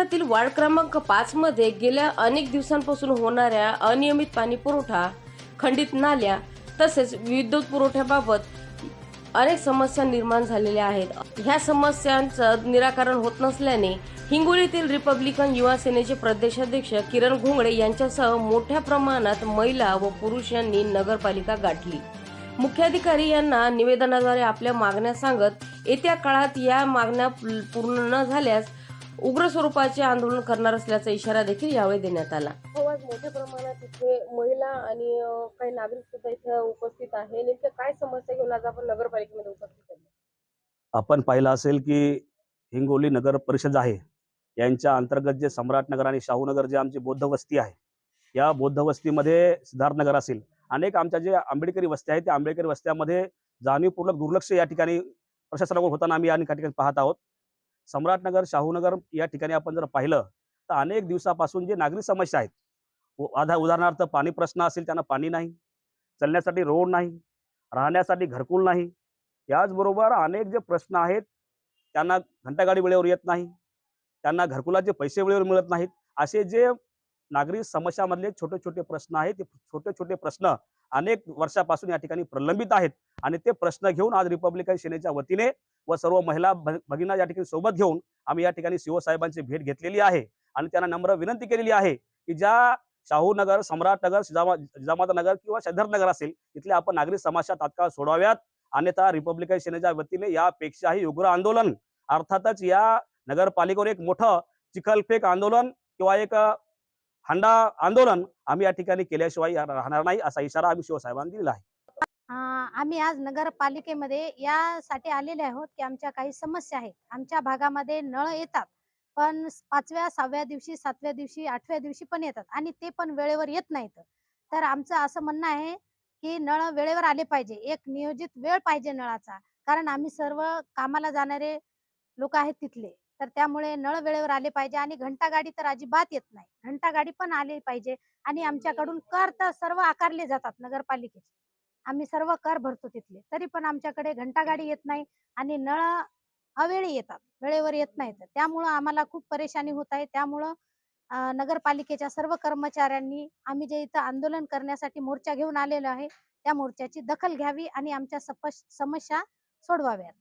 शहरातील वार्ड क्रमांक 5 मध्ये गेल्या अनेक दिवसांपासून होणाऱ्या अनियमित पाणी पुरवठा, खंडित नाल्या तसेच विद्युत पुरवठ्याबाबत अनेक समस्या निर्माण झालेल्या आहेत। ह्या समस्यांचं निराकरण होत नसल्याने हिंगोलीतील रिपब्लिकन युवा सेनेचे प्रदेशाध्यक्ष किरण घोंगडे यांच्यासह मोठ्या प्रमाणात महिला व पुरुष यांनी नगरपालिका गाठली। मुख्याधिकारी यांना निवेदनाद्वारे आपल्या मागण्या सांगत येत्या काळात या मागण्या पूर्ण न झाल्यास उग्र स्वरूपाचे आंदोलन करणार असल्याचा इशारा देखील यावेळी देण्यात आला। आज मोठ्या प्रमाणात इथे महिला आणि काही नागरिक सुद्धा इथे उपस्थित आहे। नेमकं काय समस्या घेऊन आज आपण नगरपालिकेमध्ये उपस्थित आहे? आपण पाहिलं असेल की हिंगोली नगर परिषद आहे, यांच्या अंतर्गत जे सम्राटनगर आणि शाहूनगर जे आमची बौद्ध वस्ती आहे, या बौद्ध वस्तीमध्ये सिद्धार्थनगर असेल, अनेक आमच्या जे आंबेडकरी वस्त्या आहेत त्या आंबेडकरी वस्त्यामध्ये जाणीवपूर्वक दुर्लक्ष या ठिकाणी प्रशासनाकडून होताना आम्ही या ठिकाणी पाहत आहोत। सम्राटनगर, शाहूनगर या ठिकाणी आपण जर पाहिलं तर अनेक दिवसापासून जे नागरिक समस्या आहेत, उदाहरणार्थ पाणी प्रश्न असेल, त्यांना पाणी नाही, चालण्यासाठी रोड नाही, राहण्यासाठी घरकुल नाही, याचबरोबर अनेक जे प्रश्न आहेत, त्यांना घंटागाडी वेळेवर येत नाही, त्यांना घरकुलाचे पैसे वेळेवर मिळत नाहीत, असे जे नागरिक समस्यामधले छोटे छोटे प्रश्न आहेत, ते छोटे छोटे प्रश्न अनेक वर्षापासून या ठिकाणी प्रलंबित आहेत आणि ते प्रश्न घेऊन आज रिपब्लिकन सेनेच्या वतीने व सर्व महिला भगिना या ठिकाणी सोबत घेऊन आम्ही या ठिकाणी सीओ साहेबांची भेट घेतलेली आहे आणि त्यांना नम्र विनंती केलेली आहे की ज्या शाहूनगर, सम्राटनगर, जिजामाता किंवा सिद्धार्थनगर असेल, इथले आपण नागरिक समस्या तात्काळ सोडवाव्यात, अन्यथा रिपब्लिकन सेनेच्या वतीने यापेक्षाही उग्र आंदोलन, अर्थातच या नगरपालिकेवर एक मोठं चिखलफेक आंदोलन किंवा एक हंडा आंदोलन आम्ही या ठिकाणी केल्याशिवाय राहणार नाही, असा इशारा आम्ही शिवसाहेबांनी दिलेला आहे। आम्ही आज नगरपालिकेमध्ये यासाठी आलेले आहोत की आमच्या काही समस्या आहेत। आमच्या भागामध्ये नळ येतात, पण 5व्या, 6व्या दिवशी, 7व्या दिवशी, 8व्या दिवशी पण येतात आणि ते पण वेळेवर येत नाहीत। तर आमचं असं म्हणणं आहे की नळ वेळेवर आले पाहिजे, एक नियोजित वेळ पाहिजे नळाचा, कारण आम्ही सर्व कामाला जाणारे लोक आहेत तिथले, तर त्यामुळे नळ वेळेवर आले पाहिजे आणि घंटागाडी तर अजिबात येत नाही, घंटागाडी पण आली पाहिजे आणि आमच्याकडून कर तर सर्व आकारले जातात नगरपालिकेचे, आम्ही सर्व कर भरतो तिथले, तरी पण आमच्याकडे घंटागाडी येत नाही आणि नळ अवेळी येतात, वेळेवर येत नाहीत। त्यामुळं आम्हाला खूप परेशानी होत आहे। त्यामुळं नगरपालिकेच्या सर्व कर्मचाऱ्यांनी आम्ही जे इथं आंदोलन करण्यासाठी मोर्चा घेऊन आलेलो आहे, त्या मोर्चाची दखल घ्यावी आणि आमच्या समस्या सोडवाव्यात।